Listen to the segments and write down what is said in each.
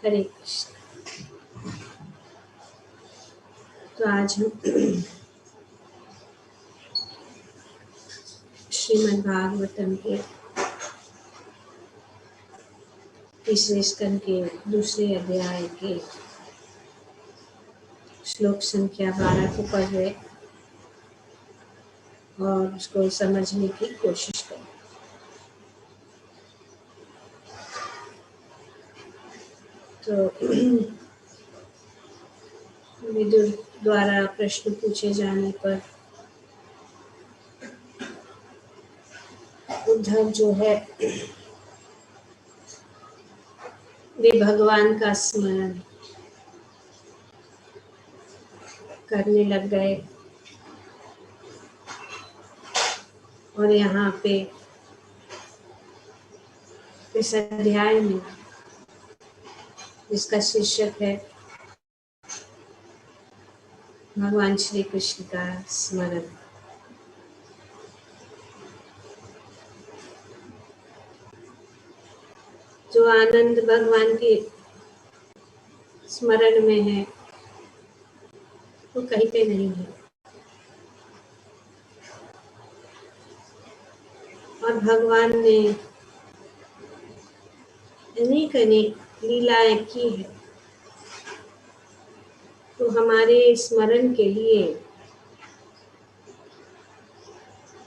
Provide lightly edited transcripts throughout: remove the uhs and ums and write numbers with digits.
हरे कृष्ण। तो आज हम श्रीमद् भागवतम के तीसरे स्कंद के दूसरे अध्याय के श्लोक संख्या 12 को पढ़ रहे और उसको समझने की कोशिश करें। तो विदुर द्वारा प्रश्न पूछे जाने पर उद्धव जो है वे भगवान का स्मरण करने लग गए और यहाँ पे इस अध्याय में जिसका शीर्षक है भगवान श्री कृष्ण का स्मरण, जो आनंद भगवान के स्मरण में है वो कहीं पे नहीं है। और भगवान ने अनेक अनेक लीलाएं की है, तो हमारे स्मरण के लिए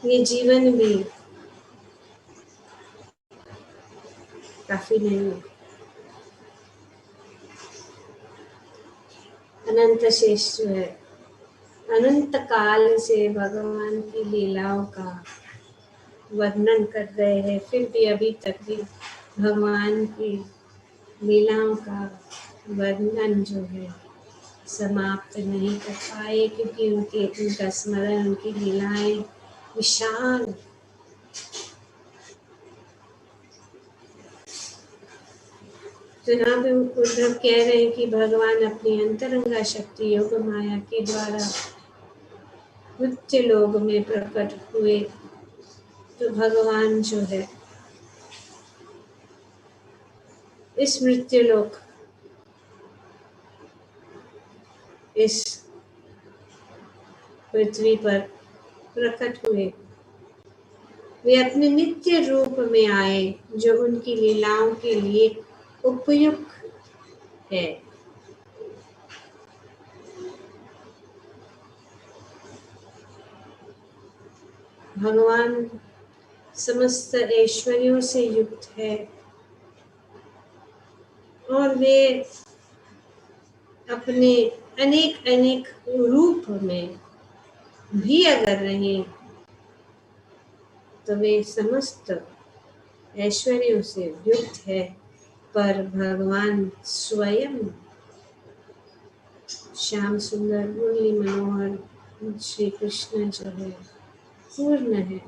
ये जीवन भी काफी नहीं है। अनंत शेष जो है अनंत काल से भगवान की लीलाओं का वर्णन कर रहे हैं, फिर भी अभी तक भी भगवान की लीलाओं का वर्णन जो है समाप्त नहीं कर पाए, क्योंकि उनका स्मरण, उनकी लीलाएं विशाल। तो यहाँ पे उद्धव कह रहे हैं कि भगवान अपनी अंतरंगा शक्ति योग माया के द्वारा मृत्यु लोक में प्रकट हुए। तो भगवान जो है इस मृत्यु लोक, इस पृथ्वी पर प्रकट हुए। वे अपने नित्य रूप में आए जो उनकी लीलाओं के लिए उपयुक्त है। भगवान समस्त ऐश्वर्यों से युक्त है और वे अपने अनेक अनेक रूप में भी अगर रहे तो वे समस्त ऐश्वर्यों से युक्त है, पर भगवान स्वयं श्याम सुंदर मुरली मनोहर श्री कृष्ण जो है पूर्ण है।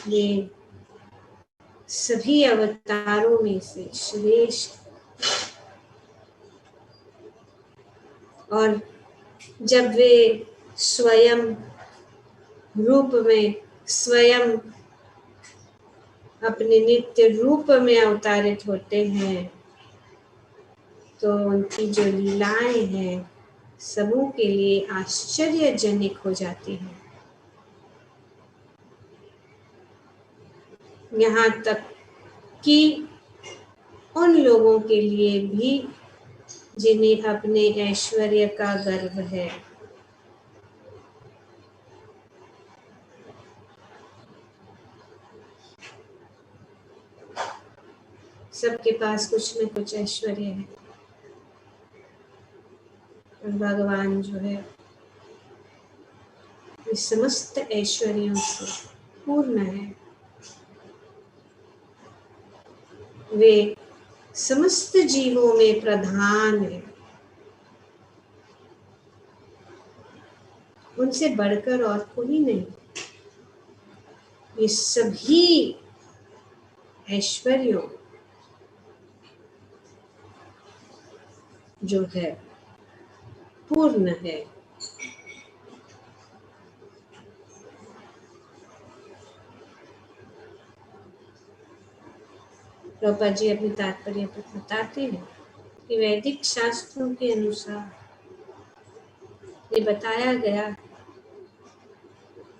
ये सभी अवतारों में से श्रेष्ठ, और जब वे स्वयं रूप में, स्वयं अपने नित्य रूप में अवतारित होते हैं, तो उनकी जो लीलाएं हैं सबों के लिए आश्चर्यजनक हो जाती हैं। यहाँ तक कि उन लोगों के लिए भी जिन्हें अपने ऐश्वर्य का गर्व है। सबके पास कुछ न कुछ ऐश्वर्य है, और भगवान जो है इस समस्त ऐश्वर्यों से पूर्ण है। वे समस्त जीवों में प्रधान है, उनसे बढ़कर और कोई नहीं। ये सभी ऐश्वर्यों जो है पूर्ण है। प्रभुपाद जी अपने तात्पर्य पर बताते हैं कि वैदिक शास्त्रों के अनुसार ये बताया गया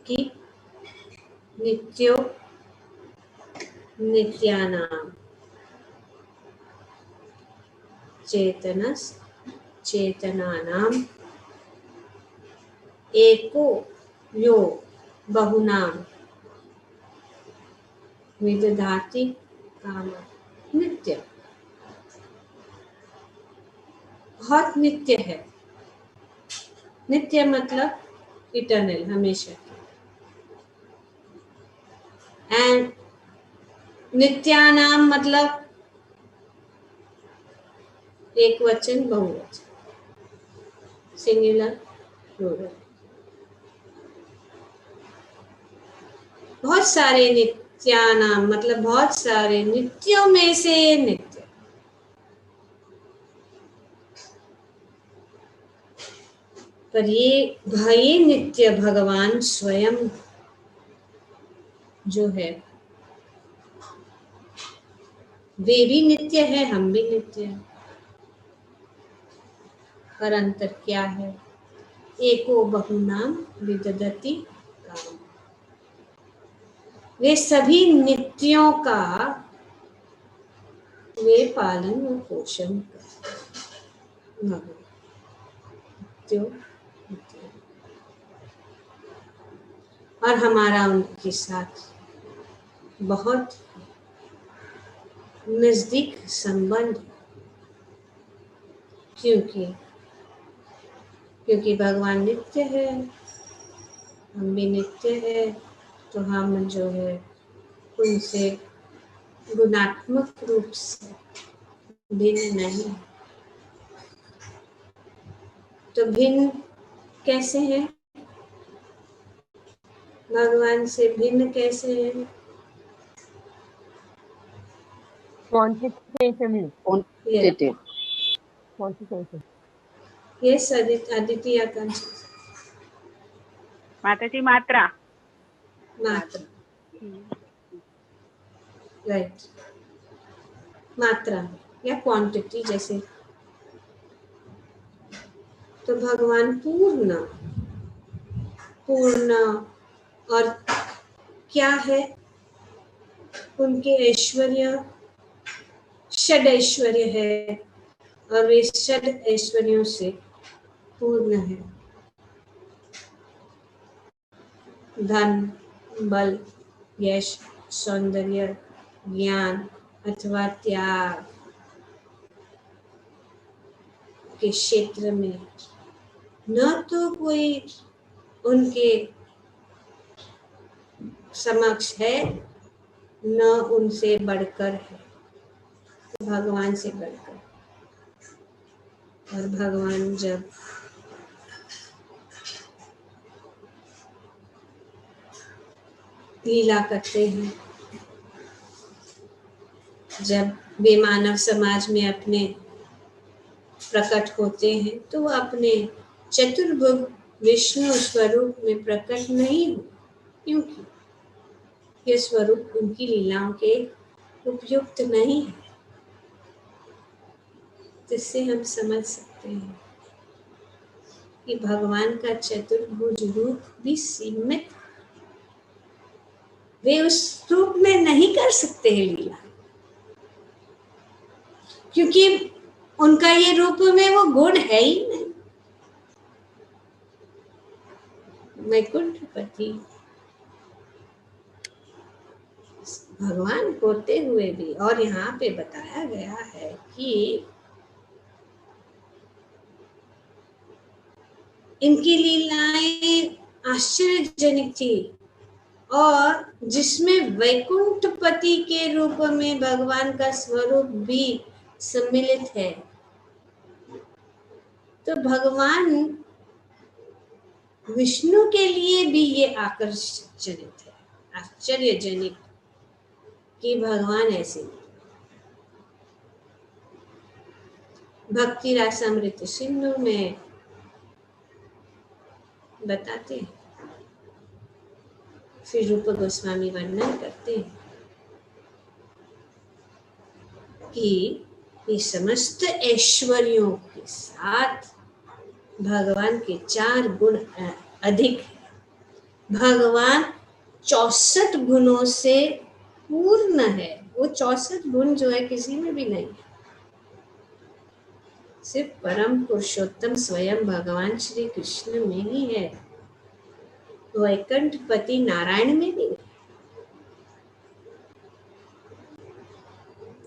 कि नित्यो नित्यानाम चेतनस चेतनानाम एको यो बहुनाम विदधाति काम। नित्य बहुत नित्य है। नित्य मतलब इटर्नल, हमेशा। एंड नित्यानाम मतलब एक वचन बहुवचन, सिंगुलर प्लूरल। बहुत सारे नित्यानाम मतलब बहुत सारे नित्यों में से नित्य। पर ये नित्य भगवान स्वयं जो है वे भी नित्य है, हम भी नित्य है। पर अंतर क्या है? एको बहुनाम विदधति काम। वे सभी नित्यों का वे पालन और पोषण करते हैं। और हमारा उनके साथ बहुत नजदीक संबंध, क्योंकि भगवान नित्य है, हम भी नित्य है, तो हम जो है उनसे गुणात्मक रूप से भिन्न नहीं। तो भिन्न कैसे हैं? भगवान से भिन्न कैसे हैं? Quantitatively. Quantitative. Yes, Aditi Akanksha. माताजी मात्रा मात्रा, राइट। मात्रा या क्वांटिटी जैसे। तो भगवान पूर्ण और क्या है? उनके ऐश्वर्य षड ऐश्वर्य है और वे षड ऐश्वर्यों से पूर्ण है। धन, बल, यश, सौंदर्य, ज्ञान अथवा त्याग के क्षेत्र में न तो कोई उनके समक्ष है, न उनसे बढ़कर है, भगवान से बढ़कर। और भगवान जब लीला करते हैं, जब वे मानव समाज में अपने प्रकट होते हैं, तो वो अपने चतुर्भुज विष्णु स्वरूप में प्रकट नहीं हो, क्योंकि ये स्वरूप उनकी लीलाओं के उपयुक्त नहीं है। जिससे हम समझ सकते हैं कि भगवान का चतुर्भुज रूप भी सीमित, वे उस रूप में नहीं कर सकते हैं लीला, क्योंकि उनका ये रूप में वो गुण है ही नहीं। वैकुंठपति भगवान होते हुए भी, और यहाँ पे बताया गया है कि इनकी लीलाएं आश्चर्यजनक थी, और जिसमें वैकुंठपति के रूप में भगवान का स्वरूप भी सम्मिलित है। तो भगवान विष्णु के लिए भी ये आकर्षजनक है, आश्चर्यजनक कि भगवान ऐसे। भक्ति रसामृत सिंधु में बताते हैं, फिर रूप गोस्वामी वर्णन करते हैं कि ये समस्त ऐश्वर्यों के साथ भगवान के 4 गुण अधिक है। भगवान 64 गुणों से पूर्ण है। वो 64 गुण जो है किसी में भी नहीं है, सिर्फ परम पुरुषोत्तम स्वयं भगवान श्री कृष्ण में ही है। वैकुंठपति नारायण में भी नहीं,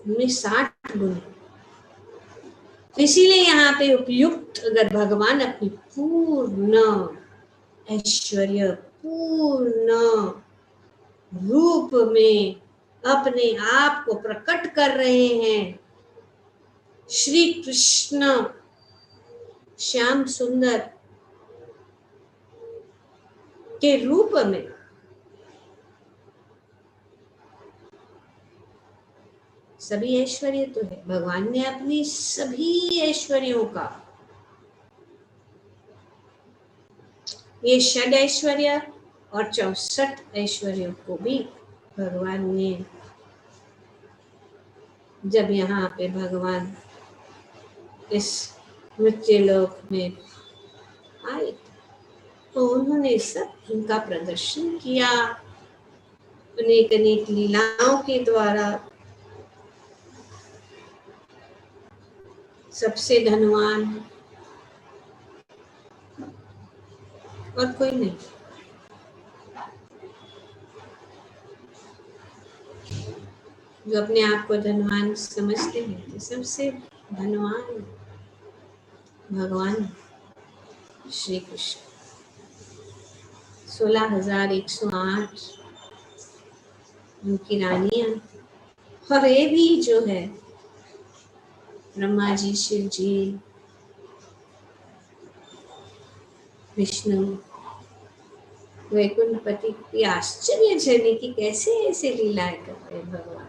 उनमें 60 गुण है। इसीलिए यहाँ पे उपयुक्त अगर भगवान अपनी पूर्ण ऐश्वर्य, पूर्ण रूप में अपने आप को प्रकट कर रहे हैं, श्री कृष्ण श्याम सुंदर के रूप में, सभी ऐश्वर्य तो है। भगवान ने अपनी सभी ऐश्वर्यों का, ये षड ऐश्वर्य और 64 ऐश्वर्यों को भी भगवान ने, जब यहाँ पे भगवान इस मृत्युलोक में आए तो उन्होंने सब इनका प्रदर्शन किया अनेक अनेक लीलाओं के द्वारा। सबसे धनवान और कोई नहीं, जो अपने आप को धनवान समझते हैं, तो सबसे धनवान भगवान श्री कृष्ण। 16,108 उनकी रानियां, और ये भी जो है ब्रह्मा जी, शिव जी, विष्णु, वैकुंठपति की आश्चर्यजनक की कैसे ऐसे लीलाएं कर रहे हैं भगवान।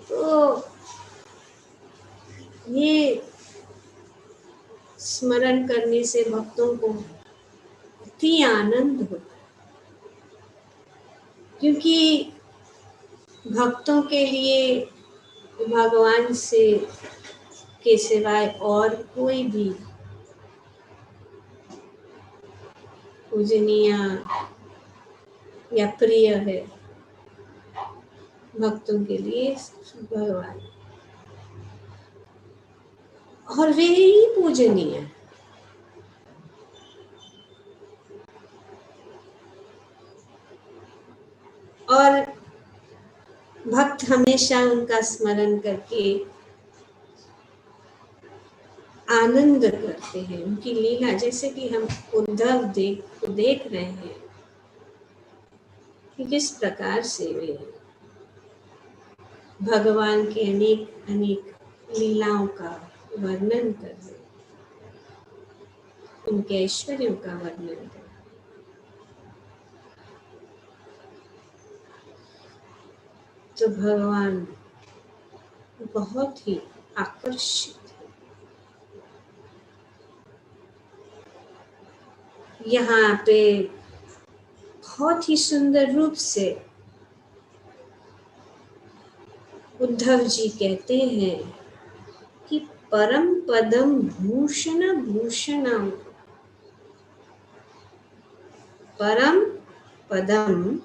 तो ये स्मरण करने से भक्तों को अति आनंद होता है, क्योंकि भक्तों के लिए भगवान से के सिवाय और कोई भी पूजनीय या प्रिय है भक्तों के लिए भगवान, और वे ही पूजनीय है। और भक्त हमेशा उनका स्मरण करके आनंद करते हैं, उनकी लीला। जैसे कि हम उद्धव देख रहे हैं कि किस प्रकार से वे भगवान के अनेक अनेक लीलाओं का वर्णन कर रहे हैं, उनके ऐश्वर्यों का वर्णन कर रहे हैं। तो भगवान बहुत ही आकर्षित है। यहाँ पे बहुत ही सुंदर रूप से उद्धव जी कहते हैं कि परम पदम भूषण भूषणम, परम पदम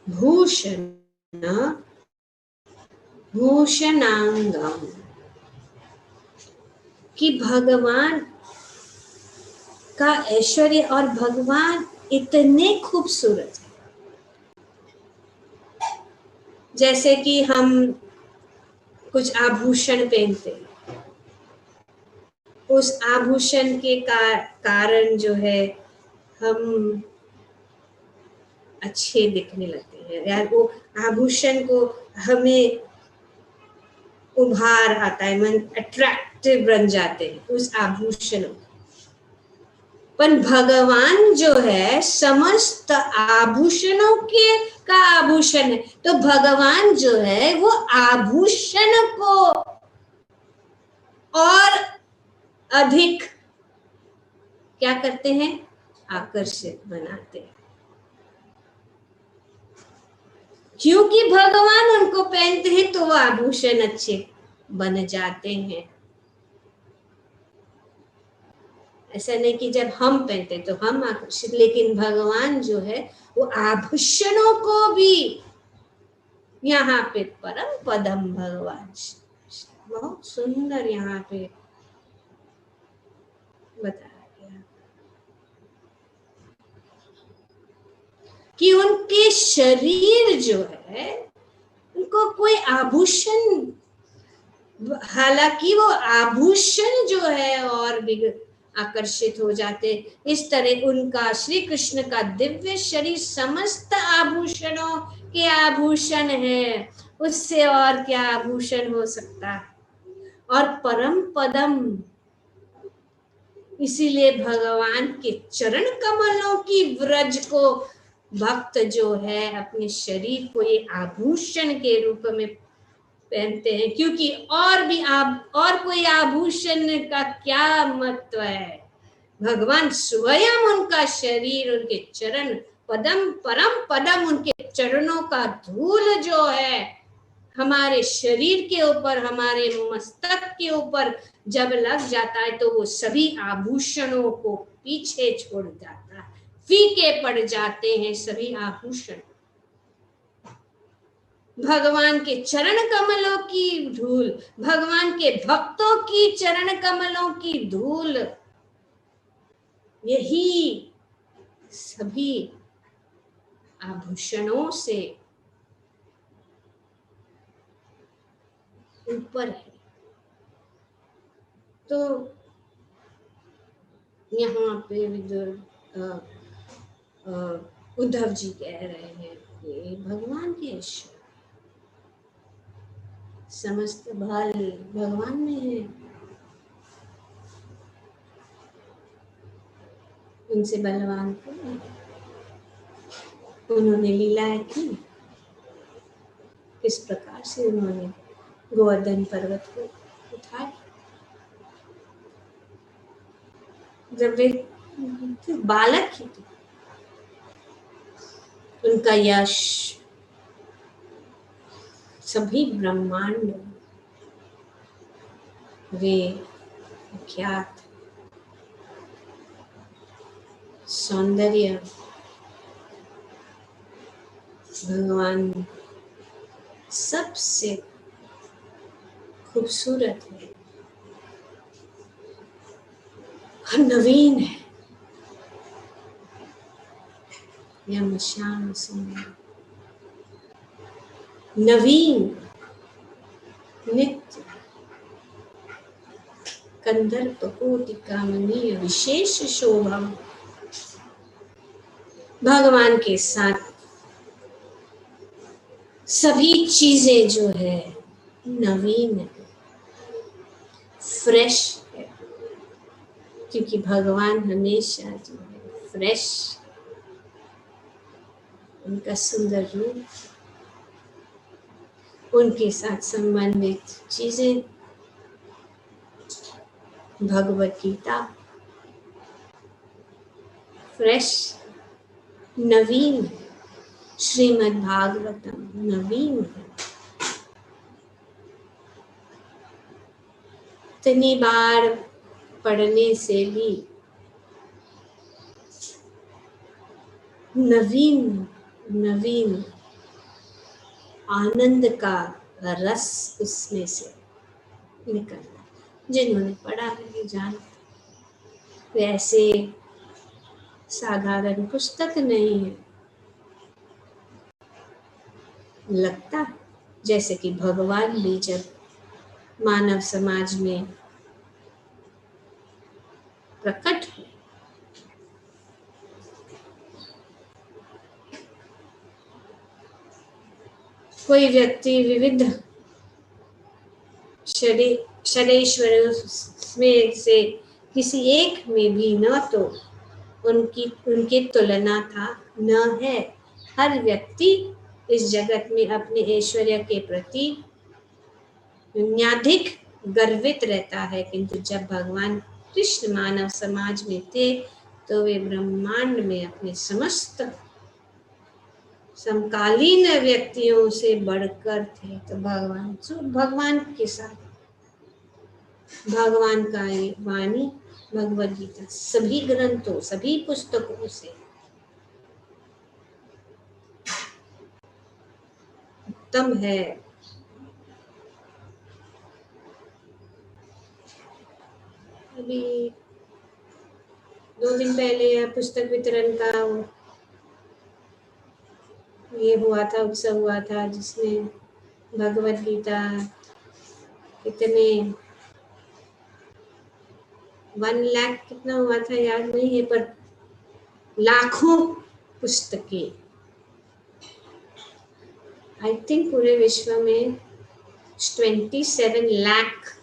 भूषण भूषणांगम, कि भगवान का ऐश्वर्य और भगवान इतने खूबसूरत है। जैसे कि हम कुछ आभूषण पहनते हैं, उस आभूषण के कारण जो है हम अच्छे दिखने लगते हैं, यार वो आभूषण को हमें उभार आता है, मन अट्रैक्टिव बन जाते हैं उस आभूषणों। पर भगवान जो है समस्त आभूषणों के का आभूषण है, तो भगवान जो है वो आभूषण को और अधिक क्या करते हैं, आकर्षित बनाते हैं। क्योंकि भगवान उनको पहनते हैं तो वो आभूषण अच्छे बन जाते हैं। ऐसा नहीं कि जब हम पहनते तो हम आकर्षित, लेकिन भगवान जो है वो आभूषणों को भी यहाँ पे परम पदम भगवान बहुत सुंदर यहाँ पे बताया गया कि उनके शरीर जो है उनको कोई आभूषण, हालांकि वो आभूषण जो है और भी आकर्षित हो जाते, इस तरह उनका श्री कृष्ण का दिव्य शरीर समस्त आभूषणों के आभूषण है, उससे और क्या आभूषण हो सकता है। और परम पदम, इसीलिए भगवान के चरण कमलों की व्रज को भक्त जो है अपने शरीर को ये आभूषण के रूप में पहनते हैं, क्योंकि और कोई आभूषण का क्या महत्व है। भगवान स्वयं उनका शरीर, उनके चरण पदम, परम पदम, उनके चरणों का धूल जो है हमारे शरीर के ऊपर, हमारे मस्तक के ऊपर जब लग जाता है तो वो सभी आभूषणों को पीछे छोड़ जाता है, फीके पड़ जाते हैं सभी आभूषण। भगवान के चरण कमलों की धूल, भगवान के भक्तों की चरण कमलों की धूल, यही सभी आभूषणों से ऊपर है। तो यहाँ पे उद्धव जी कह रहे हैं कि भगवान के ईश्वर, समस्त बल भगवान में है, उनसे बलवान को उन्होंने लीलाएं की। किस प्रकार से उन्होंने गोवर्धन पर्वत को उठाया, जब वे बालक ही थे। उनका यश सभी ब्रह्मांड वे ख्यात सौंदर्य भगवान सबसे खूबसूरत है और नवीन है। यम श्याम सुंदर, नवीन, नित्य, कंदर्प कोटि कामनीय विशेष शोभा। भगवान के साथ सभी चीजें जो है नवीन है, फ्रेश है, क्योंकि भगवान हमेशा जो है फ्रेश, उनका सुंदर रूप, उनके साथ संबंधित चीजें, भगवत गीता फ्रेश, नवीन, श्रीमद् भागवतम नवीन है। इतनी बार पढ़ने से भी नवीन नवीन आनंद का रस उसमें से निकलता। जिन्होंने पढ़ा है जानते, वैसे साधारण पुस्तक नहीं है। लगता जैसे कि भगवान भी जब मानव समाज में प्रकट हुए, कोई व्यक्ति विविध षडेश्वरों में से किसी एक में भी न तो उनकी तुलना था, न है। हर व्यक्ति इस जगत में अपने ऐश्वर्य के प्रति न्याधिक गर्वित रहता है, किंतु जब भगवान कृष्ण मानव समाज में थे तो वे ब्रह्मांड में अपने समस्त समकालीन व्यक्तियों से बढ़कर थे। तो भगवान के साथ भगवान का ये वाणी भगवद गीता सभी ग्रंथों सभी पुस्तकों से उत्तम है। अभी 2 दिन पहले पुस्तक वितरण का ये हुआ था, उत्सव हुआ था, जिसमें भगवद गीता कितने 1 लाख कितना हुआ था याद नहीं है, पर लाखों पुस्तकें, आई थिंक पूरे विश्व में 27 लाख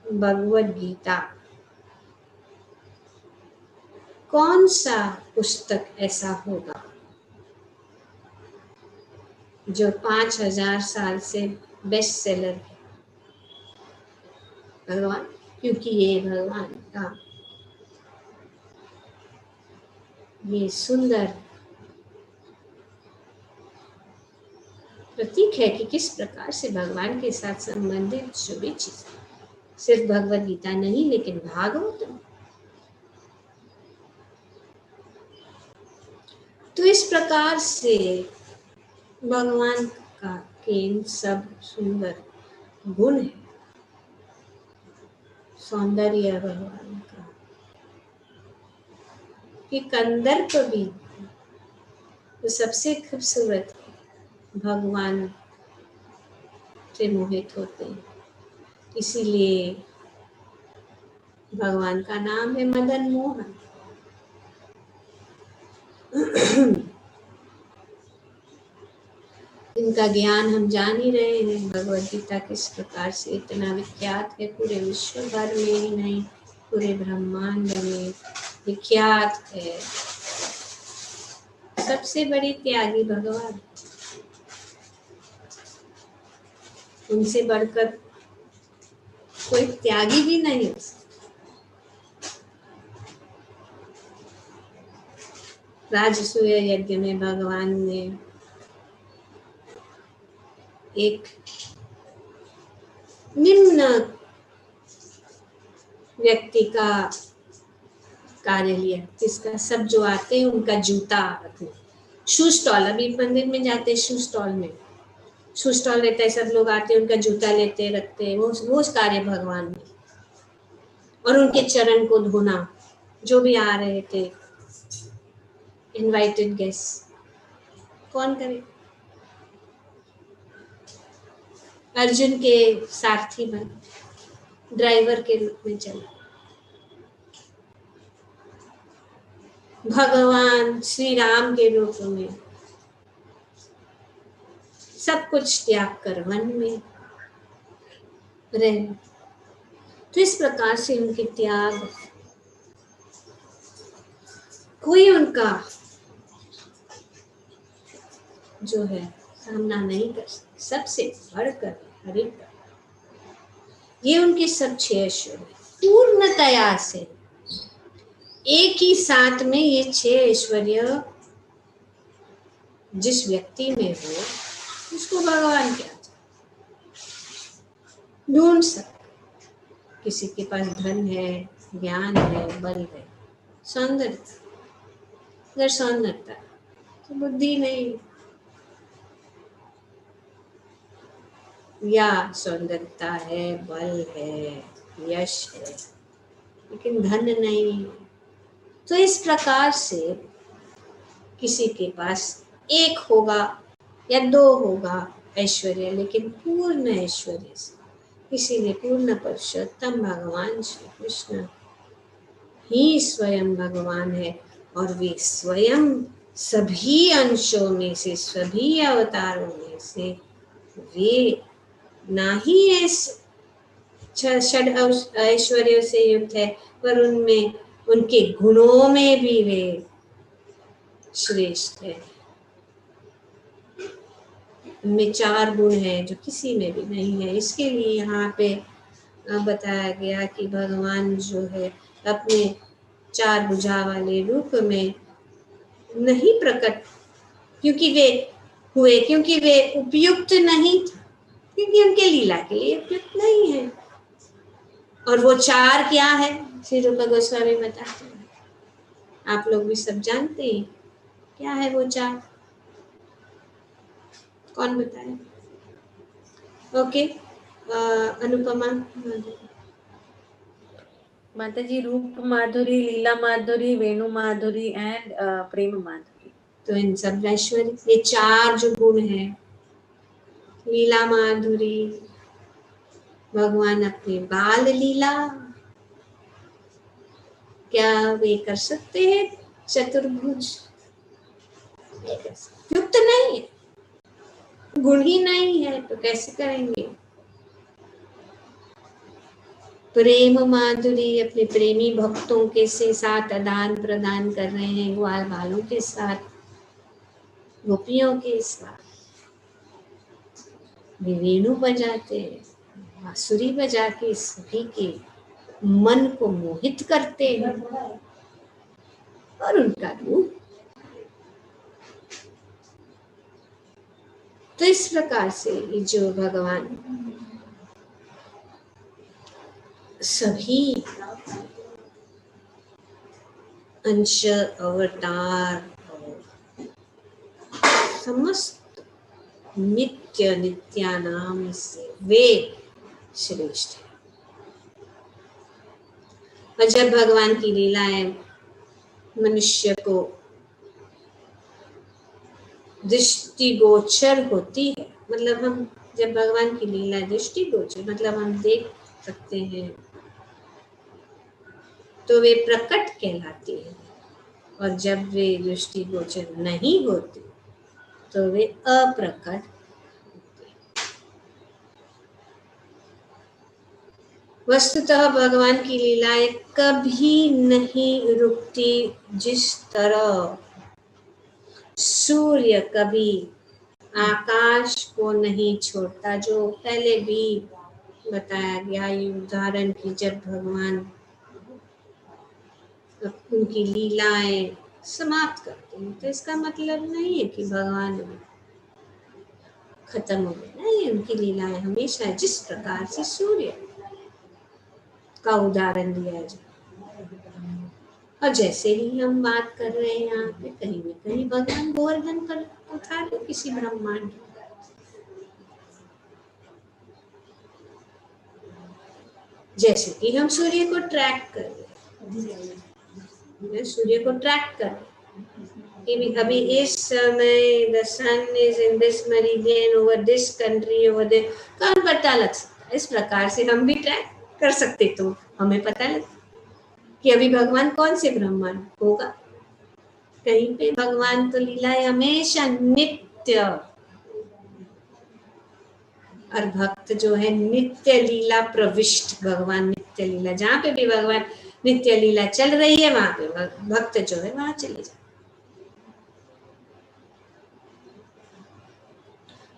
भगवद गीता। कौन सा पुस्तक ऐसा होगा जो 5000 साल से बेस्ट सेलर है? भगवान, क्योंकि ये भगवान का ये सुंदर प्रतीक है कि किस प्रकार से भगवान के साथ संबंधित जो भी चीज, सिर्फ भगवद गीता नहीं लेकिन भागवत। तो इस प्रकार से भगवान का केन सब सुंदर गुण है, सौंदर्य भगवान का कि कंदर्प भी तो सबसे खूबसूरत भगवान से मोहित होते हैं। इसीलिए भगवान का नाम है मदन मोहन। इनका ज्ञान हम जान ही रहे हैं। भगवद गीता किस प्रकार से इतना विख्यात है, पूरे विश्व भर में ही नहीं पूरे ब्रह्मांड में विख्यात है। सबसे बड़ी त्यागी भगवान, उनसे बढ़कर कोई त्यागी भी नहीं हो सकता। राजसूय यज्ञ में भगवान ने एक निम्न व्यक्ति का कार्य लिया, जिसका सब जो आते हैं उनका जूता रखना, शू स्टॉल। अभी मंदिर में जाते हैं, शू स्टॉल में शू स्टॉल रहता है, सब लोग आते हैं, उनका जूता लेते रखते हैं, वो कार्य भगवान ने। और उनके चरण को धोना, जो भी आ रहे थे इनवाइटेड गेस्ट, कौन करे? अर्जुन के सारथी बन, ड्राइवर के रूप में चला। भगवान श्री राम के रूप में सब कुछ त्याग कर वन में रहे। तो इस प्रकार से उनके त्याग, कोई उनका जो है सामना नहीं कर सकता, सबसे बढ़कर हरि। ये उनके सब 6 ऐश्वर्य पूर्णतया से एक ही साथ में, ये 6 ऐश्वर्य जिस व्यक्ति में हो उसको भगवान क्या ढूंढ सकते। किसी के पास धन है, ज्ञान है, बल है, सौंदर्यता, अगर सौंदर्यता तो बुद्धि नहीं, या सौंदर्यता है, बल है, यश है, लेकिन धन नहीं। तो इस प्रकार से किसी के पास एक होगा या 2 होगा ऐश्वर्य, लेकिन पूर्ण ऐश्वर्य से। इसीलिए पूर्ण पुरुषोत्तम भगवान श्री कृष्ण ही स्वयं भगवान है, और वे स्वयं सभी अंशों में से, सभी अवतारों में से वे ना ही षड ऐश्वर्यों से युक्त है, पर उनमें उनके गुणों में भी वे श्रेष्ठ है। उनमें 4 गुण हैं जो किसी में भी नहीं है। इसके लिए यहाँ पे बताया गया कि भगवान जो है अपने 4 भुजा वाले रूप में नहीं प्रकट, क्योंकि वे हुए क्योंकि वे उपयुक्त नहीं था, क्योंकि उनके लीला के लिए उपयुक्त नहीं है। और वो चार क्या है, श्री रूप गोस्वामी बताते हैं, आप लोग भी सब जानते हैं क्या है वो चार, कौन बताए? ओके, अनुपमा। माता जी, रूप माधुरी, लीला माधुरी, वेणु माधुरी एंड प्रेम माधुरी। तो इन सब ऐश्वर्य, ये चार जो गुण है, लीला माधुरी, भगवान अपने बाल लीला, क्या वे कर सकते हैं चतुर्भुज? युक्त नहीं है, गुण ही नहीं है तो कैसे करेंगे? प्रेम माधुरी, अपने प्रेमी भक्तों के से साथ आदान प्रदान कर रहे हैं, ग्वाल बालों के साथ, गोपियों के साथ वे वेणु बजाते हैं, बांसुरी बजा के सभी के मन को मोहित करते हैं। और उनका रूप, तो इस प्रकार से ये जो भगवान सभी अंश अवतार समस्त नित्य नित्यानाम से वे श्रेष्ठ है। और जब भगवान की लीलाएं मनुष्य को दृष्टिगोचर होती है, मतलब हम जब भगवान की लीला दृष्टिगोचर मतलब हम देख सकते हैं, तो वे प्रकट कहलाती हैं। और जब वे दृष्टिगोचर नहीं होते तो वे अप्रकट। वस्तुतः भगवान की लीलाएं कभी नहीं रुकती। जिस तरह सूर्य कभी आकाश को नहीं छोड़ता, जो पहले भी बताया गया ये उदाहरण की जब भगवान उनकी लीलाएं समाप्त करते हैं तो इसका मतलब नहीं है कि भगवान खत्म हो गए, नहीं, उनकी लीलाएं हमेशा, जिस प्रकार से सूर्य का उदाहरण दिया जाए। और जैसे ही हम बात कर रहे हैं यहाँ पे, कहीं न कहीं भगवान गोवर्धन पर उठा दो किसी ब्रह्मांड, जैसे कि हम सूर्य को ट्रैक कर रहे हैं, सूर्य को ट्रैक कर रहे कि अभी इस समय the sun is in this meridian over this country over there, तो हमें पता लग सकता है। इस प्रकार से हम भी ट्रैक कर सकते, तो हमें पता लग कि अभी भगवान कौन से ब्रह्मांड होगा। कहीं पे भगवान तो लीलाएं हमेशा नित्य, और भक्त जो है नित्य लीला प्रविष्ट, भगवान नित्य लीला, जहाँ पे भी भगवान नित्य लीला चल रही है वहां पे भक्त जो है वहां चले जाए।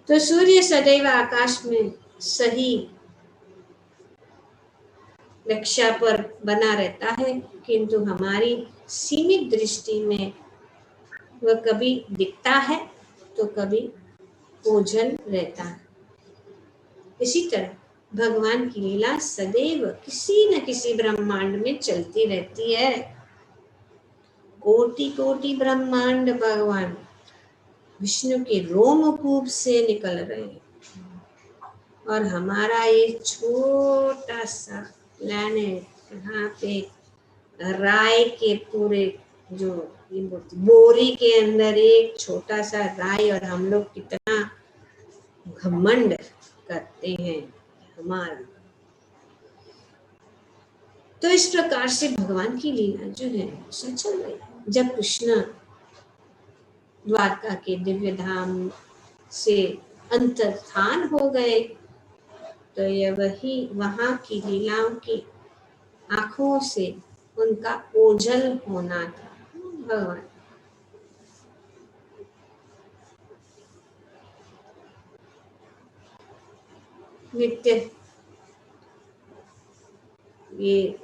तो सूर्य सदैव आकाश में सही रक्षा पर बना रहता है, किंतु हमारी सीमित दृष्टि में वह कभी दिखता है तो कभी ओझल रहता है। इसी तरह भगवान की लीला सदैव किसी न किसी ब्रह्मांड में चलती रहती है। कोटि कोटि ब्रह्मांड भगवान विष्णु के रोमकूप से निकल रहे हैं, और हमारा ये छोटा सा प्लैनेट यहाँ पे राय के पूरे जो बोरी के अंदर एक छोटा सा राय, और हम लोग कितना घमंड करते हैं हमारा। तो इस प्रकार से भगवान की लीला जो है चल रही है। जब कृष्ण द्वारका के दिव्य धाम से अंतर्धान हो गए तो यह वही वहां की लीलाओं की आंखों से उनका ओझल होना था। भगवान नित्य, ये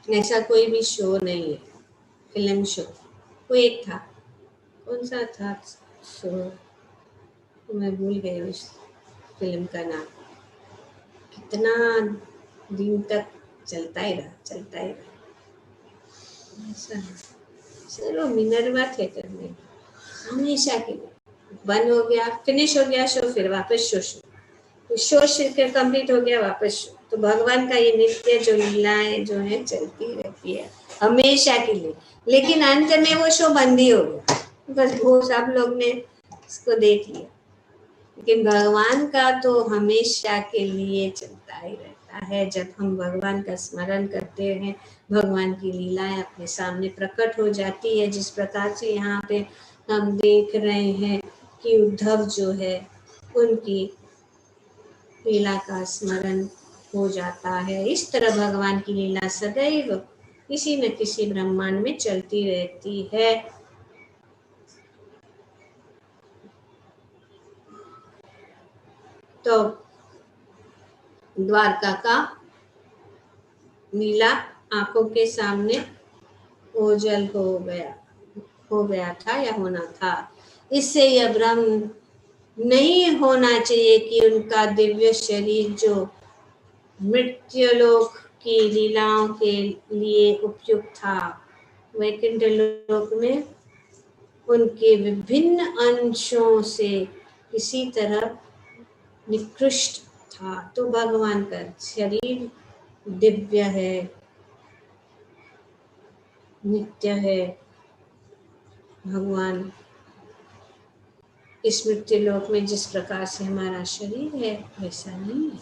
ऐसा कोई भी शो नहीं है, फिल्म शो कोई एक था, कौन सा था, सो मैं भूल गई उस फिल्म का नाम। कितना दिन तक चलता ही रहा ऐसा। चलो मिनरवा थिएटर में हमेशा के लिए बंद हो गया, फिनिश हो गया शो, फिर वापस शो कंप्लीट हो गया, वापस शो। तो भगवान का ये नित्य जो लीलाएं जो है चलती रहती है हमेशा के लिए, लेकिन अंत में वो शो बंद ही हो गया, बस वो सब लोग ने इसको देख लिया। लेकिन भगवान का तो हमेशा के लिए चलता ही रहता है। जब हम भगवान का स्मरण करते हैं, भगवान की लीलाएं अपने सामने प्रकट हो जाती है। जिस प्रकार से यहाँ पे हम देख रहे हैं कि उद्धव जो है उनकी लीला का स्मरण हो जाता है। इस तरह भगवान की लीला सदैव किसी न किसी ब्रह्मांड में चलती रहती है। तो द्वारका का लीला आंखों के सामने ओझल हो गया था या होना था। इससे यह भ्रम नहीं होना चाहिए कि उनका दिव्य शरीर जो मृत्युलोक की लीलाओं के लिए उपयुक्त था, वैकुंठ लोक में उनके विभिन्न अंशों से किसी तरह निकृष्ट था। तो भगवान का शरीर दिव्य है, नित्य है। भगवान इस मृत्यु लोक में जिस प्रकार से हमारा शरीर है वैसा नहीं है।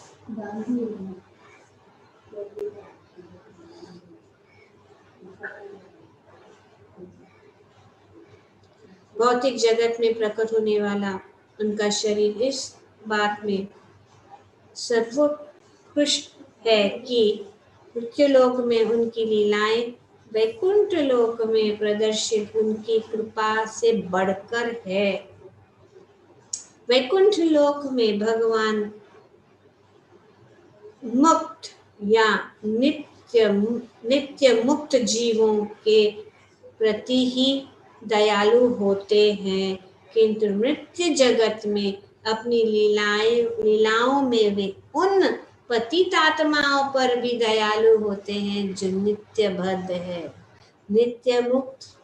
भौतिक जगत में प्रकट होने वाला उनका शरीर इस बात में सर्वोत्कृष्ट है कि मृत्युलोक में उनकी लीलाएं वैकुंठ लोक में प्रदर्शित उनकी कृपा से बढ़कर है। वैकुंठ लोक में भगवान मुक्त या नित्य मुक्त जीवों के प्रति ही दयालु होते हैं, किंतु मृत्यु जगत में अपनी लीलाओं में वे उन पतित आत्माओं पर भी दयालु होते हैं जो नित्य बद्ध है, नित्य मुक्त।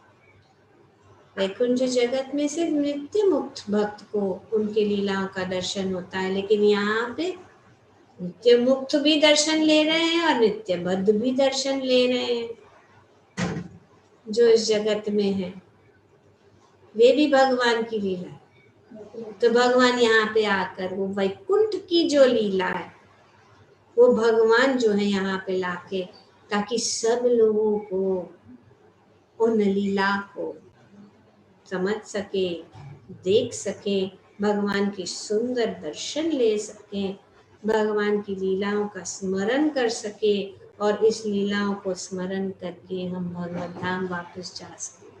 वैकुंठ जगत में सिर्फ नित्य मुक्त भक्त को उनकी लीलाओं का दर्शन होता है, लेकिन यहाँ पे नित्य मुक्त भी दर्शन ले रहे हैं और नित्य बद्ध भी दर्शन ले रहे हैं। जो इस जगत में है वे भी भगवान की लीला है। तो भगवान यहाँ पे आकर वो वैकुंठ की जो लीला है वो भगवान जो है यहाँ पे लाके, ताकि सब लोगों को उन लीला को समझ सके, देख सके, भगवान की सुंदर दर्शन ले सके, भगवान की लीलाओं का स्मरण कर सके, और इस लीलाओं को स्मरण करके हम भगवत धाम वापस जा सके।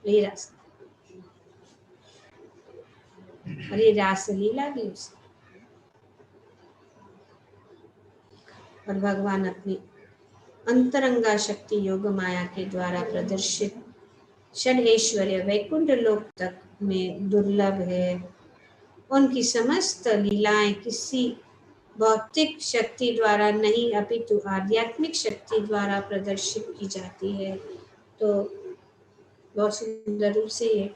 ये रास्ता और ये रास लीला भी उसकी। और भगवान अपनी अंतरंगा शक्ति योग माया के द्वारा प्रदर्शित षड ऐश्वर्य वैकुंठ लोक तक में दुर्लभ है। उनकी समस्त लीलाएं किसी भौतिक शक्ति द्वारा नहीं अपितु आध्यात्मिक शक्ति द्वारा प्रदर्शित की जाती है। तो बहुत सुंदर रूप से ये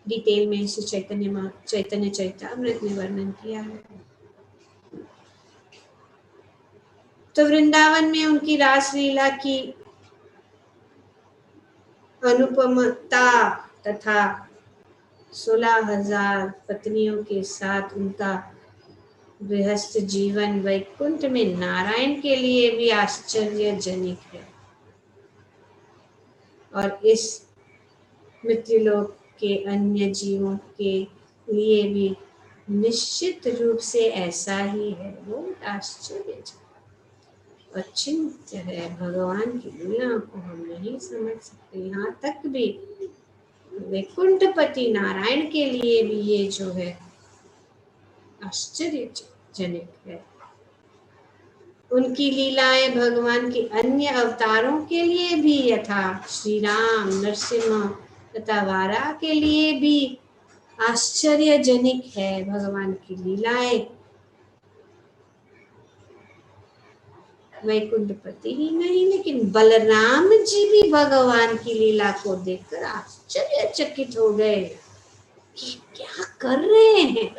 डिटेल में इसे चैतन्य चरितामृत में वर्णन किया है। तो वृंदावन में उनकी रासलीला की अनुपमता तथा 16,000 पत्नियों के साथ उनका गृहस्थ जीवन वैकुंठ में नारायण के लिए भी आश्चर्यजनक है, और इस मृत्युलोक के अन्य जीवों के लिए भी निश्चित रूप से ऐसा ही है। बहुत आश्चर्यजनक अचिंत्य है। भगवान की लीला को हम नहीं समझ सकते। यहाँ तक भी वैकुंठपति नारायण के लिए भी ये जो है आश्चर्यजनक है। उनकी लीलाएं भगवान के अन्य अवतारों के लिए भी, यथा श्री राम, नरसिंह, तथा वारा के लिए भी आश्चर्यजनक है भगवान की लीलाएं। वैकुंठपति ही नहीं लेकिन बलराम जी भी भगवान की लीला को देखकर आश्चर्यचकित हो गए। ये क्या कर रहे हैं,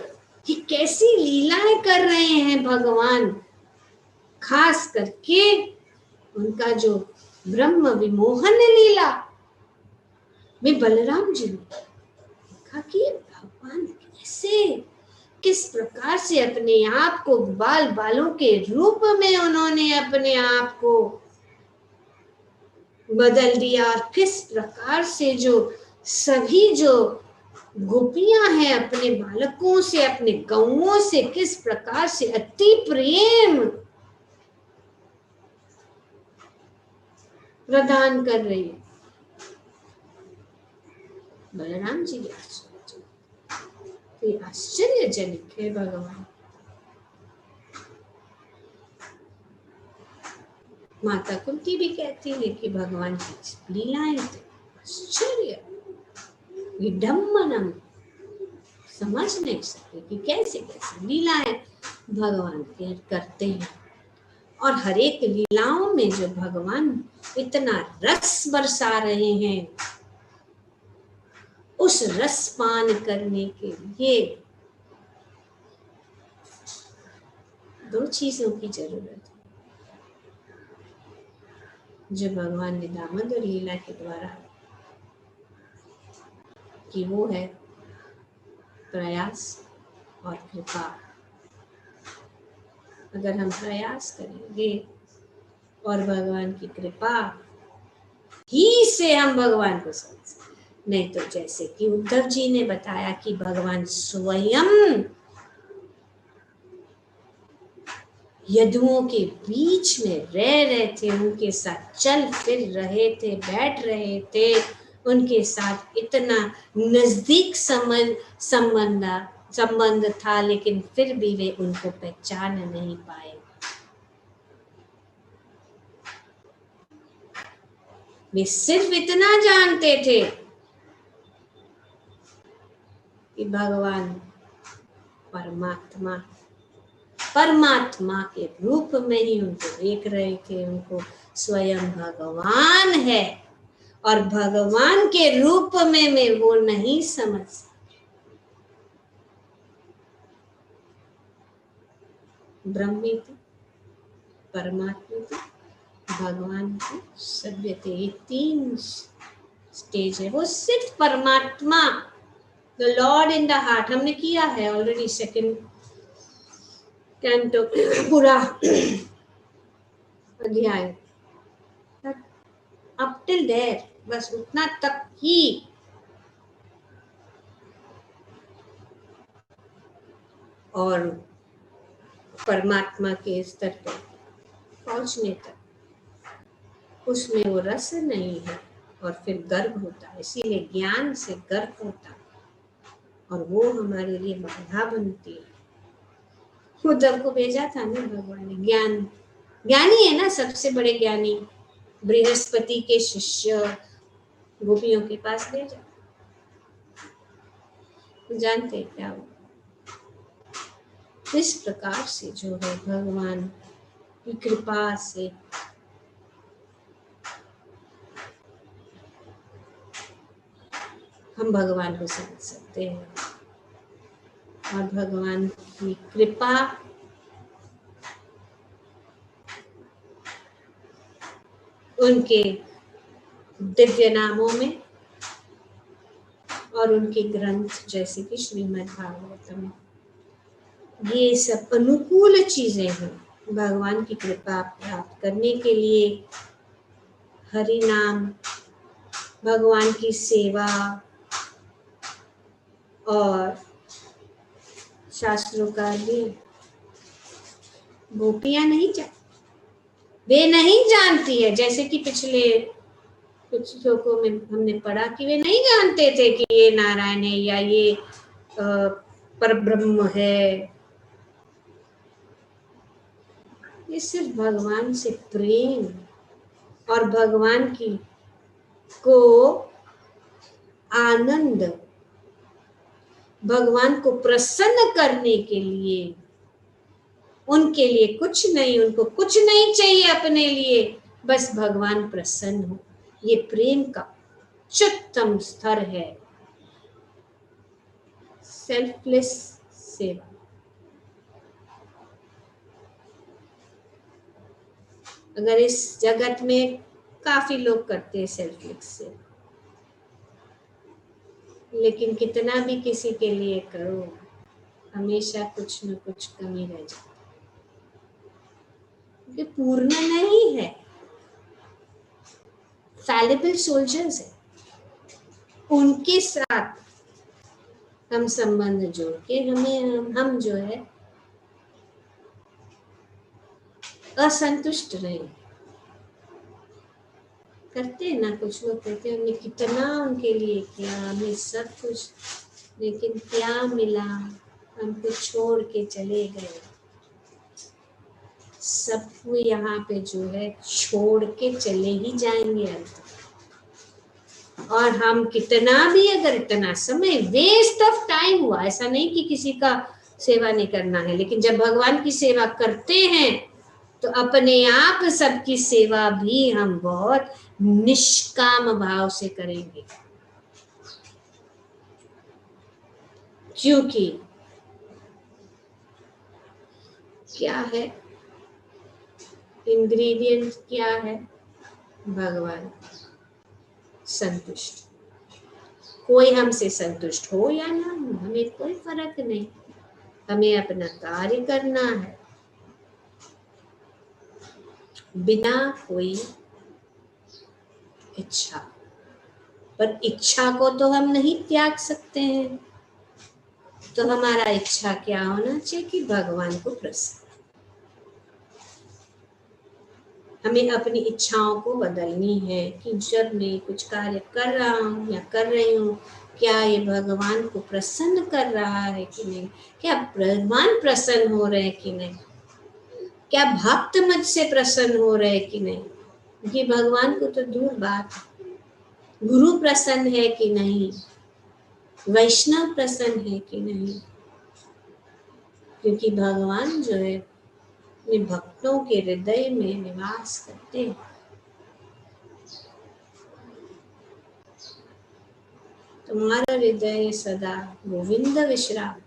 ये कैसी लीलाएं कर रहे हैं भगवान। खास करके उनका जो ब्रह्म विमोहन लीला में बलराम जी ने देखा कि भगवान कैसे किस प्रकार से अपने आप को बाल बालों के रूप में उन्होंने अपने आप को बदल दिया और किस प्रकार से जो सभी जो गोपियां हैं अपने बालकों से अपने गौओं से किस प्रकार से अति प्रेम प्रदान कर रही है। बलराम जी आश्चर्यजनक है भगवान। माता कुंती भी कहती है कि भगवान की लीलाएं तो आश्चर्य विडम्बनम, समझ नहीं सकते कि कैसे कैसे लीलाएं भगवान के करते हैं। और हर एक लीलाओं में जो भगवान इतना रस बरसा रहे हैं, उस रस पान करने के लिए दो चीजों की जरूरत है जो भगवान ने दामोदर लीला के द्वारा की, वो है प्रयास और कृपा। अगर हम प्रयास करेंगे और भगवान की कृपा ही से हम भगवान को समझ सकते, नहीं तो जैसे कि उद्धव जी ने बताया कि भगवान स्वयं यदुओं के बीच में रह रहे थे, उनके साथ चल फिर रहे थे, बैठ रहे थे, उनके साथ इतना नजदीक संबंध था, लेकिन फिर भी वे उनको पहचान नहीं पाए। वे सिर्फ इतना जानते थे कि भगवान परमात्मा के रूप में ही उनको देख रहे थे, उनको स्वयं भगवान है और भगवान के रूप में वो नहीं समझ। ब्रह्मेति परमात्मेति भगवान की सभ्यते, ये 3 स्टेज है। वो सिर्फ परमात्मा, the Lord in the heart, हमने किया है ऑलरेडी 2nd कैंटो पूरा अध्याय, अप टिल देयर, बस उतना तक ही। और परमात्मा के स्तर पर पहुंचने तक उसमें वो रस नहीं है और फिर गर्व होता है, इसीलिए ज्ञान से गर्व होता है और वो हमारे लिए बाधा बनती है। उद्धव को भेजा था ना भगवान ने, ज्ञानी है ना, सबसे बड़े ज्ञानी बृहस्पति के शिष्य गोपियों के पास भेजा। जानते क्या हुआ? इस प्रकार से जो है भगवान की कृपा से हम भगवान को समझ सकते हैं और भगवान की कृपा उनके दिव्य नामों में और उनके ग्रंथ जैसे कि श्रीमद् भागवतम, ये सब अनुकूल चीजें हैं भगवान की कृपा प्राप्त करने के लिए। हरि नाम, भगवान की सेवा और शास्त्रों का अध्ययन। गोपियां वे नहीं जानती है, जैसे कि पिछले कुछ श्लोकों में हमने पढ़ा कि वे नहीं जानते थे कि ये नारायण है या ये परब्रह्म है। ये सिर्फ भगवान से प्रेम और भगवान की को आनंद, भगवान को प्रसन्न करने के लिए, उनके लिए कुछ नहीं, उनको कुछ नहीं चाहिए अपने लिए, बस भगवान प्रसन्न हो। ये प्रेम का उच्चतम स्तर है, सेल्फलेस सेवा। अगर इस जगत में काफी लोग करते हैं सेल्फलेस सेवा, लेकिन कितना भी किसी के लिए करो, हमेशा कुछ न कुछ कमी रह जाती, क्योंकि पूर्ण नहीं है, फैलेबल सोल्जर्स है। उनके साथ हम संबंध जोड़ के हम जो है असंतुष्ट रहे। करते हैं ना, कुछ लोग कहते हैं हमने कितना उनके लिए किया, हमें सब कुछ, लेकिन क्या मिला, हमको छोड़ के चले गए। सबको यहाँ पे जो है छोड़ के चले ही जाएंगे अंत। और हम कितना भी, अगर इतना समय वेस्ट ऑफ टाइम हुआ, ऐसा नहीं कि किसी का सेवा नहीं करना है, लेकिन जब भगवान की सेवा करते हैं तो अपने आप सबकी सेवा भी हम बहुत निष्काम भाव से करेंगे, क्योंकि क्या है, इंग्रेडिएंट क्या है, भगवान संतुष्ट। कोई हमसे संतुष्ट हो या ना हो, हमें कोई फर्क नहीं, हमें अपना कार्य करना है बिना कोई इच्छा। पर इच्छा को तो हम नहीं त्याग सकते हैं, तो हमारा इच्छा क्या होना चाहिए कि भगवान को प्रसन्न। हमें अपनी इच्छाओं को बदलनी है कि जब मैं कुछ कार्य कर रहा हूँ या कर रही हूँ, क्या ये भगवान को प्रसन्न कर रहा है कि नहीं, क्या भगवान प्रसन्न हो रहे हैं कि नहीं, क्या भक्त मुझसे प्रसन्न हो रहे हैं कि नहीं। क्योंकि भगवान को तो दूर बात, गुरु प्रसन्न है कि नहीं, वैष्णव प्रसन्न है कि नहीं, क्योंकि भगवान जो है अपने भक्तों के हृदय में निवास करते हैं। तुम्हारा हृदय सदा गोविंद विश्राम,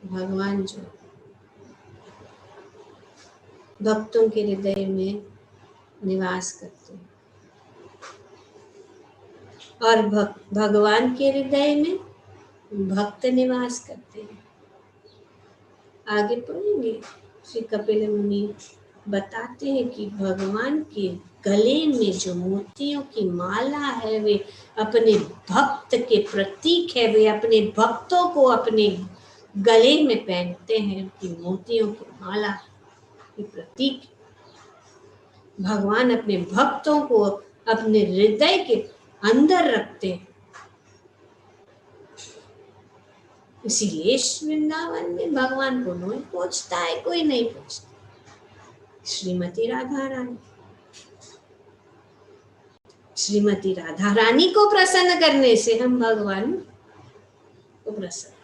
भगवान जो भक्तों के हृदय में निवास करते हैं, और भगवान के हृदय में भक्त निवास करते हैं। आगे पढ़ेंगे, श्री कपिल मुनि बताते हैं कि भगवान के गले में जो मोतियों की माला है, वे अपने भक्त के प्रतीक है, वे अपने भक्तों को अपने गले में पहनते हैं कि मोतियों की माला के प्रतीक। भगवान अपने भक्तों को अपने हृदय के अंदर रखते हैं। इसीलिए वृंदावन में भगवान को कोई पूछता है, कोई नहीं पूछता। श्रीमती राधा रानी, श्रीमती राधा रानी को प्रसन्न करने से हम भगवान को प्रसन्न।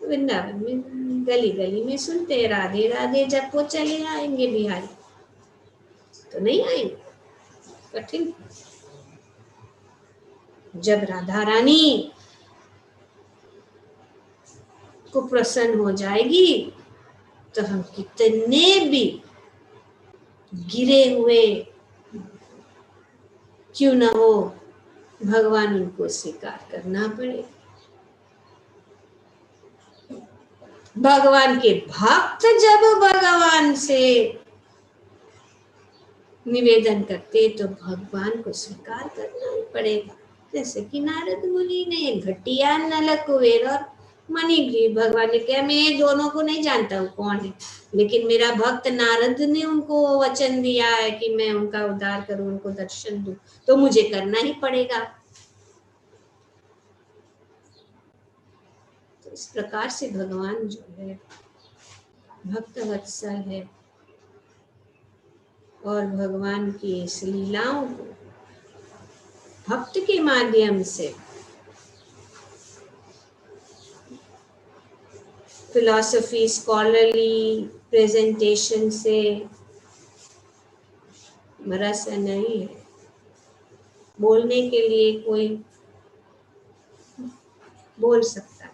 वृंदावन में गली गली में सुनते हैं राधे राधे, जब वो चले आएंगे बिहारी, तो नहीं आएंगे, कठिन। जब राधा रानी को प्रसन्न हो जाएगी तो हम कितने भी गिरे हुए क्यों न हो, भगवान उनको स्वीकार करना पड़े। भगवान के भक्त जब भगवान से निवेदन करते तो भगवान को स्वीकार करना ही पड़ेगा। जैसे कि नारद मुनि ने घटिया नल कुबेर और मणिग्रीव, भगवान ने कहा मैं दोनों को नहीं जानता हूँ कौन है, लेकिन मेरा भक्त नारद ने उनको वचन दिया है कि मैं उनका उद्धार करूं, उनको दर्शन दूं, तो मुझे करना ही पड़ेगा। तो इस प्रकार से भगवान जो है भक्त वत्सल है, और भगवान की इस लीलाओं को भक्त के माध्यम से फिलॉसफी स्कॉलरली प्रेजेंटेशन से रस नहीं है। बोलने के लिए कोई बोल सकता है,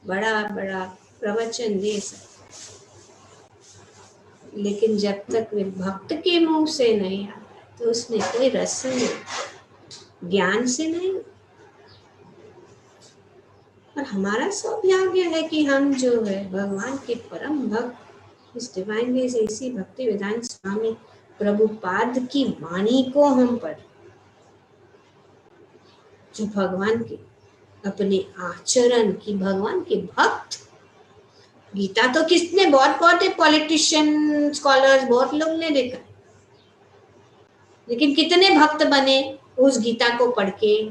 बड़ा बड़ा प्रवचन दे सकता है, लेकिन जब तक वे भक्त के मुंह से नहीं आता तो उसमें कोई रस नहीं, ज्ञान से नहीं। और हमारा सौभाग्य है कि हम जो है भगवान के परम भक्त, इस डिवाइन ग्रेस एसी भक्ति वेदांत स्वामी प्रभुपाद की वाणी को हम पढ़, जो भगवान के अपने आचरण की, भगवान के भक्त। गीता तो किसने, बहुत पॉलिटिशियन स्कॉलर्स बहुत लोग ने देखा, लेकिन कितने भक्त बने उस गीता को पढ़ के?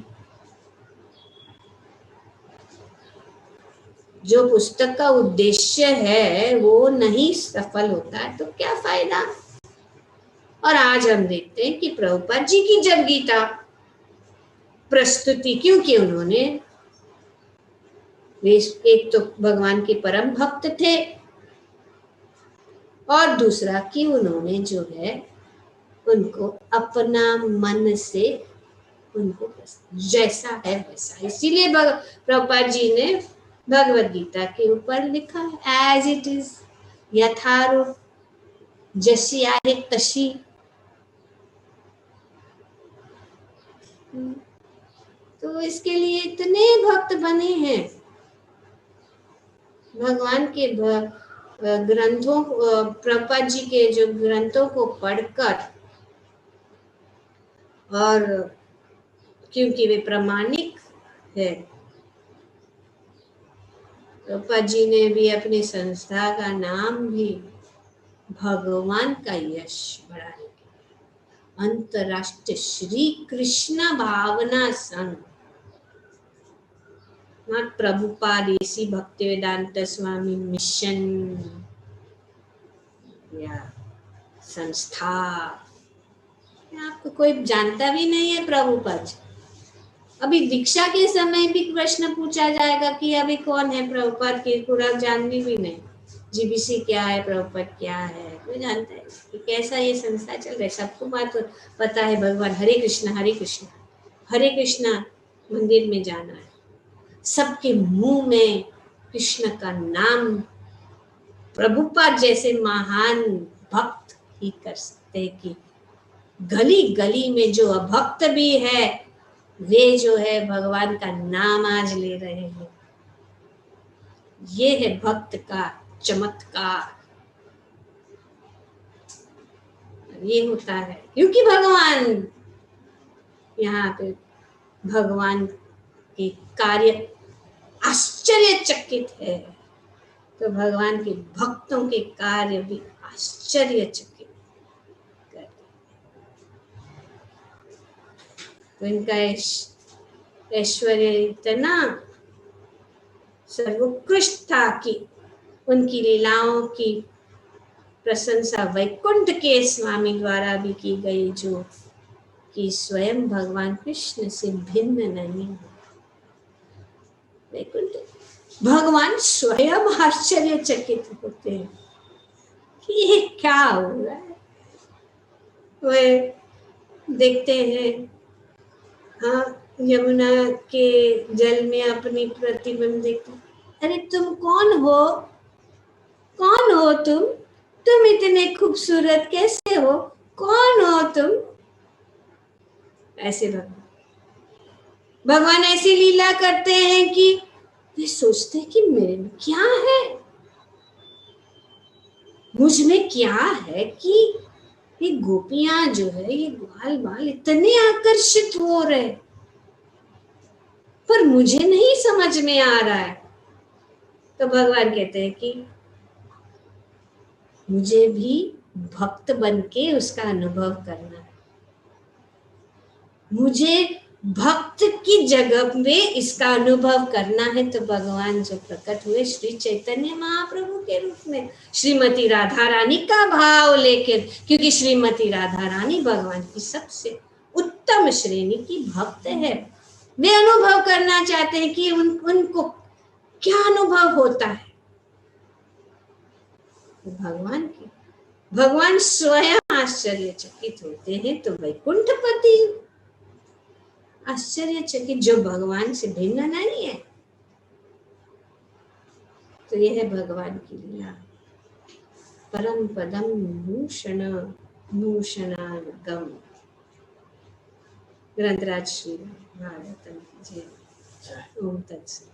जो पुस्तक का उद्देश्य है वो नहीं सफल होता है तो क्या फायदा। और आज हम देखते हैं कि प्रभुपाद जी की जब गीता प्रस्तुति, क्योंकि उन्होंने एक तो भगवान के परम भक्त थे और दूसरा कि उन्होंने जो है उनको अपना मन से उनको जैसा है वैसा, इसीलिए प्रभुपाद जी ने भगवद गीता के ऊपर लिखा एज इट इज, यथारूप, जैसी आहे तशी। तो इसके लिए इतने भक्त बने हैं। भगवान के ग्रंथों, प्रभुपाद जी के जो ग्रंथों को पढ़कर, और क्योंकि वे प्रामाणिक है, प्रभुपाद जी ने भी अपनी संस्था का नाम भी भगवान का यश बढ़ाने के अंतरराष्ट्रीय श्री कृष्ण भावना संघ, प्रभुपाद एसी भक्ति वेदांत स्वामी मिशन या संस्था, आपको कोई जानता भी नहीं है प्रभुपाद जी। अभी दीक्षा के समय भी प्रश्न पूछा जाएगा कि अभी कौन है प्रभुपाद की, पूरा जाननी भी नहीं, जीबीसी क्या है, प्रभुपाद क्या है, कोई जानता है कि कैसा ये संस्था चल रहा है? सबको बात पता है, भगवान हरे कृष्णा हरे कृष्णा मंदिर में जाना है, सबके मुंह में कृष्ण का नाम प्रभुपाद जैसे महान भक्त ही कर सकते हैं कि गली गली में जो अभक्त भी है वे जो है भगवान का नाम आज ले रहे हैं। ये है भक्त का चमत्कार। ये होता है क्योंकि भगवान यहाँ पे, भगवान के कार्य आश्चर्यचकित है, तो भगवान के भक्तों के कार्य भी आश्चर्यचकित करते। तो इनका ऐश्वर्य इतना सर्वोत्कृष्ट था कि उनकी लीलाओं की प्रशंसा वैकुंठ के स्वामी द्वारा भी की गई, जो कि स्वयं भगवान कृष्ण से भिन्न नहीं है। वैकुंठ भगवान स्वयं आश्चर्यचकित होते हैं कि ये क्या हो रहा है। वे देखते हैं, हाँ, यमुना के जल में अपनी प्रतिबिंब देखते, अरे तुम कौन हो तुम इतने खूबसूरत कैसे हो, कौन हो तुम? ऐसे भगवान ऐसी लीला करते हैं कि वे सोचते हैं कि मेरे में क्या है, मुझ में क्या है कि ये गोपियां जो है ये ग्वाल बाल इतने आकर्षित हो रहे, पर मुझे नहीं समझ में आ रहा है। तो भगवान कहते हैं कि मुझे भी भक्त बन के उसका अनुभव करना है, मुझे भक्त की जगह में इसका अनुभव करना है तो भगवान जो प्रकट हुए श्री चैतन्य महाप्रभु के रूप में, श्रीमती राधा रानी का भाव लेकर, क्योंकि श्रीमती राधा रानी भगवान की सबसे उत्तम श्रेणी की भक्त है। वे अनुभव करना चाहते हैं कि उनको क्या अनुभव होता है। तो भगवान स्वयं आश्चर्यचकित होते हैं, तो वैकुंठपति आश्चर्यचकित जो भगवान से भिन्न नहीं है। तो यह है भगवान की लीला। परम पदम भूषण भूषणागम। ग्रंथराज श्री भागवतम की जय। ओम तत्सत।